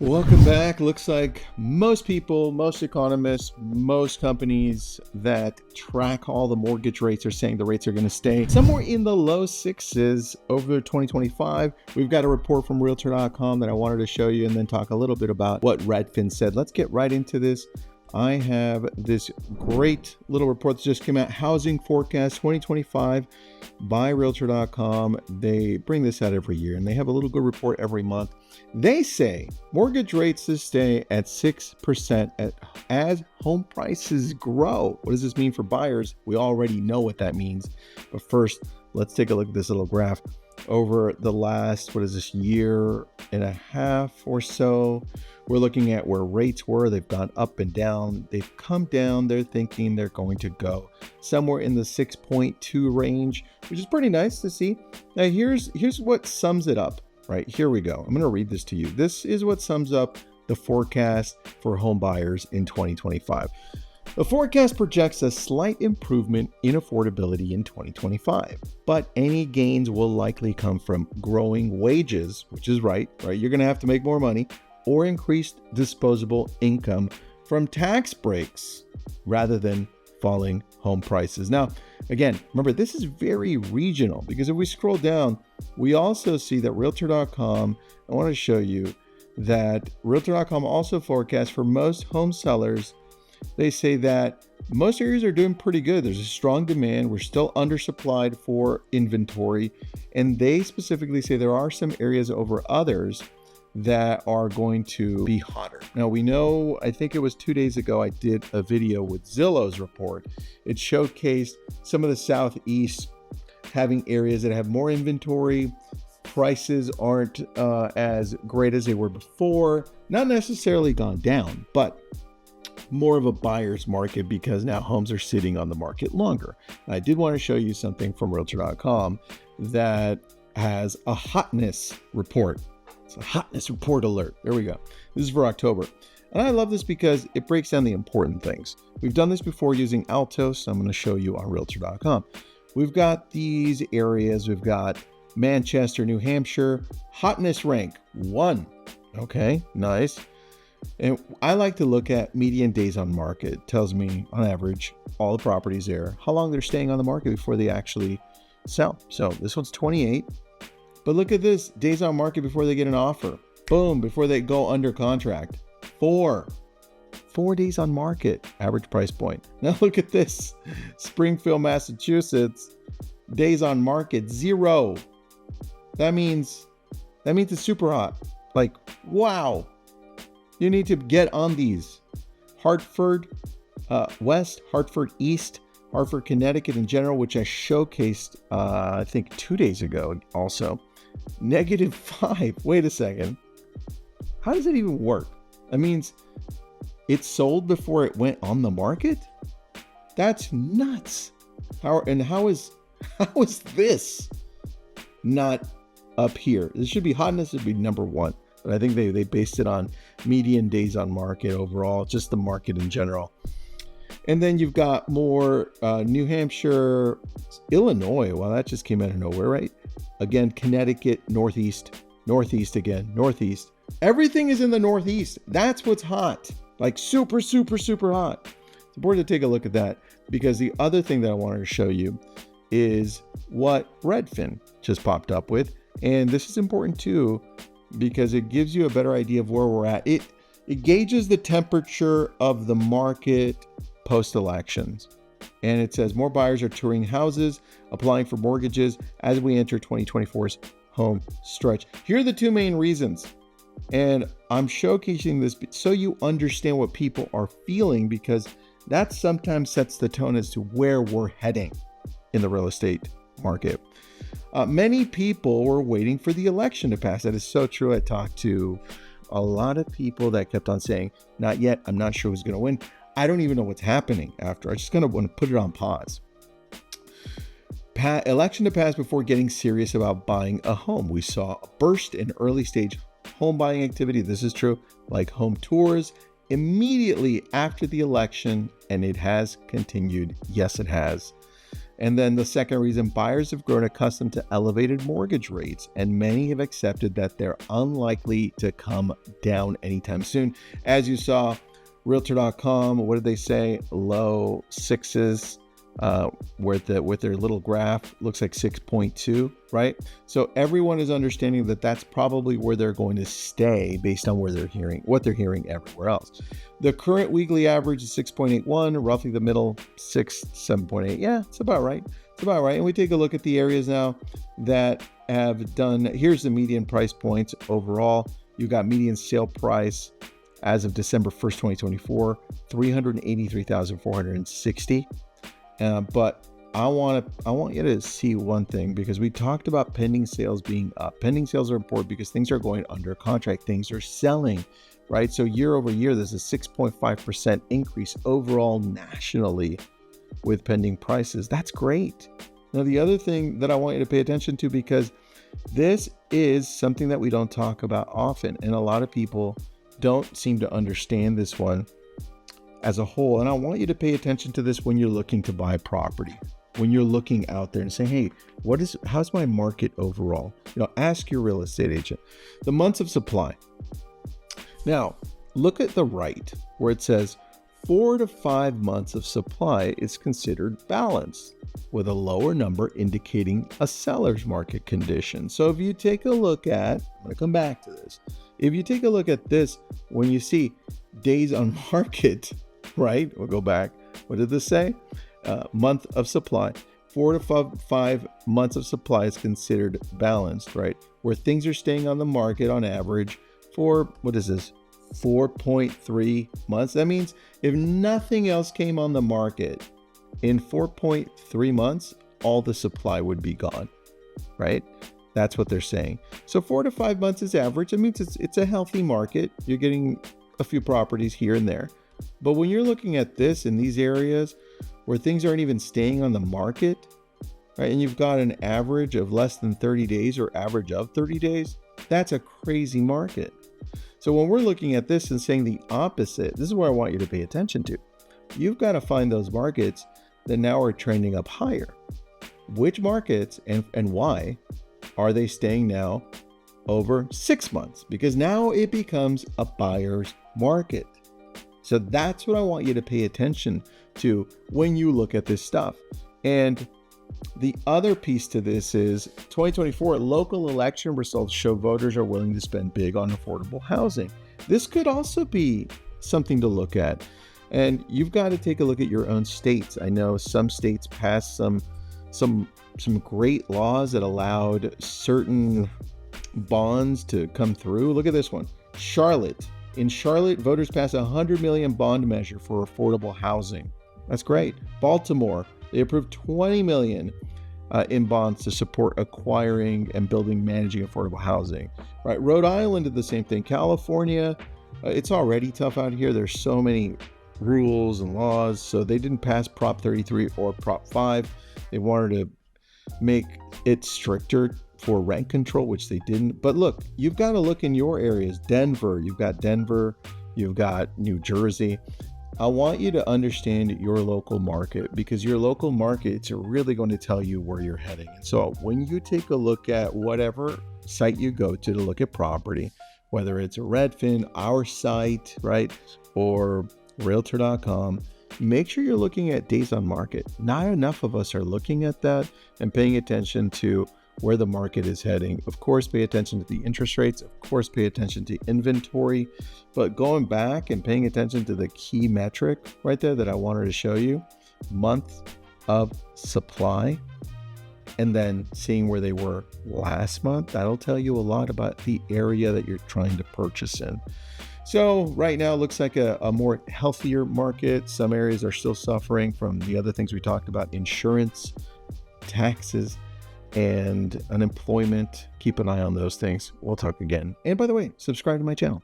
Welcome back. Looks like most people, most economists, most companies that track all the mortgage rates are saying the rates are going to stay somewhere in the low sixes over 2025. We've got a report from Realtor.com that I wanted to show you and then talk a little bit about what Redfin said. Let's get right into this. I have this great little report that just came out, Housing Forecast 2025 by Realtor.com. They bring this out every year and they have a little good report every month. They say mortgage rates to stay at 6% as home prices grow. What does this mean for buyers? We already know what that means. But first, let's take a look at this little graph. Over the last, year and a half or so, we're looking at where rates were. They've gone up and down. They've come down. They're thinking they're going to go somewhere in the 6.2 range, which is pretty nice to see. Now, here's what sums it up. Right, here we go. I'm going to read this to you. This is what sums up the forecast for home buyers in 2025. The forecast projects a slight improvement in affordability in 2025, but any gains will likely come from growing wages, which is right? You're going to have to make more money, or increased disposable income from tax breaks rather than falling home prices. Now, again, remember, this is very regional because if we scroll down, we also see that Realtor.com, I want to show you that Realtor.com also forecasts for most home sellers. They say that most areas are doing pretty good. There's a strong demand. We're still undersupplied for inventory. And they specifically say there are some areas over others that are going to be hotter. Now, we know, I think it was 2 days ago, I did a video with Zillow's report. It showcased some of the Southeast having areas that have more inventory. Prices aren't as great as they were before. Not necessarily gone down, but more of a buyer's market because now homes are sitting on the market longer. I did want to show you something from Realtor.com that has a hotness report. It's a hotness report alert. There we go. This is for October. And I love this because it breaks down the important things. We've done this before using Altos. I'm going to show you on Realtor.com. We've got these areas. We've got Manchester, New Hampshire, hotness rank 1. Okay, nice. And I like to look at median days on market. It tells me on average all the properties there, how long they're staying on the market before they actually sell. So this one's 28. But look at this, days on market before they get an offer. Boom, before they go under contract. 4 days on market, average price point. Now look at this, Springfield, Massachusetts, days on market, 0. That means it's super hot. Like, wow. You need to get on these. Hartford West, Hartford East, Hartford, Connecticut in general, which I showcased, I think 2 days ago also. -5. Wait a second. How does it even work? That means it sold before it went on the market? That's nuts. How is this not up here? This should be hotness, would be number 1. But I think they based it on median days on market overall, just the market in general. And then you've got more New Hampshire, Illinois. Well, that just came out of nowhere, right? Again, Connecticut, Northeast again, Northeast. Everything is in the Northeast. That's what's hot. Like super, super, super hot. It's important to take a look at that because the other thing that I wanted to show you is what Redfin just popped up with. And this is important too because it gives you a better idea of where we're at. It gauges the temperature of the market post-elections. And it says more buyers are touring houses, applying for mortgages as we enter 2024's home stretch. Here are the 2 main reasons. And I'm showcasing this so you understand what people are feeling because that sometimes sets the tone as to where we're heading in the real estate market. Many people were waiting for the election to pass. That is so true. I talked to a lot of people that kept on saying, not yet, I'm not sure who's going to win. I don't even know what's happening after. I just kind of want to put it on pause. Election to pass before getting serious about buying a home. We saw a burst in early stage home buying activity. This is true, like home tours immediately after the election, and it has continued. Yes, it has. And then the second reason, buyers have grown accustomed to elevated mortgage rates, and many have accepted that they're unlikely to come down anytime soon. As you saw, Realtor.com, what did they say? Low sixes, with their little graph, looks like 6.2, right? So everyone is understanding that that's probably where they're going to stay based on what they're hearing everywhere else. The current weekly average is 6.81, roughly the middle 7.8. Yeah, it's about right. And we take a look at the areas now that have done. Here's the median price points overall. You got median sale price as of December 1st, 2024, 383,460. But I want you to see one thing, because we talked about pending sales being up. Pending sales are important because things are going under contract, things are selling, right? So year over year, there's a 6.5% increase overall nationally with pending prices. That's great. Now, the other thing that I want you to pay attention to, because this is something that we don't talk about often, and a lot of people don't seem to understand this one as a whole. And I want you to pay attention to this when you're looking to buy property, when you're looking out there and saying, hey, how's my market overall? Ask your real estate agent. The months of supply. Now, look at the right where it says 4 to 5 months of supply is considered balanced, with a lower number indicating a seller's market condition. So if you take a look at, I'm going to come back to this. If you take a look at this, when you see days on market, right? We'll go back. What did this say? Month of supply. 4 to 5 months of supply is considered balanced, right? Where things are staying on the market on average for, 4.3 months. That means if nothing else came on the market in 4.3 months, all the supply would be gone, right? That's what they're saying. So 4 to 5 months is average. It means it's a healthy market. You're getting a few properties here and there. But when you're looking at this in these areas where things aren't even staying on the market, right, and you've got an average of less than 30 days or average of 30 days, that's a crazy market. So when we're looking at this and saying the opposite, this is where I want you to pay attention to. You've got to find those markets that now are trending up higher. Which markets and why are they staying now over 6 months? Because now it becomes a buyer's market. So that's what I want you to pay attention to when you look at this stuff. And the other piece to this is 2024 local election results show voters are willing to spend big on affordable housing. This could also be something to look at. And you've got to take a look at your own states. I know some states passed some great laws that allowed certain bonds to come through. Look at this one. In Charlotte, voters passed a $100 million bond measure for affordable housing. That's great. Baltimore, they approved $20 million in bonds to support acquiring and managing affordable housing. Right? Rhode Island did the same thing. California, it's already tough out here. There's so many rules and laws, so they didn't pass Prop 33 or Prop 5. They wanted to make it stricter for rent control, which they didn't. But look, you've got to look in your areas. You've got New Jersey. I want you to understand your local market, because your local markets are really going to tell you where you're heading. And so when you take a look at whatever site you go to look at property, whether it's a Redfin, our site, right, or Realtor.com, make sure you're looking at days on market. Not enough of us are looking at that and paying attention to where the market is heading. Of course, pay attention to the interest rates. Of course, pay attention to inventory. But going back and paying attention to the key metric right there that I wanted to show you, month of supply, and then seeing where they were last month, that'll tell you a lot about the area that you're trying to purchase in. So right now it looks like a more healthier market. Some areas are still suffering from the other things we talked about: insurance, taxes, and unemployment. Keep an eye on those things. We'll talk again. And by the way, subscribe to my channel.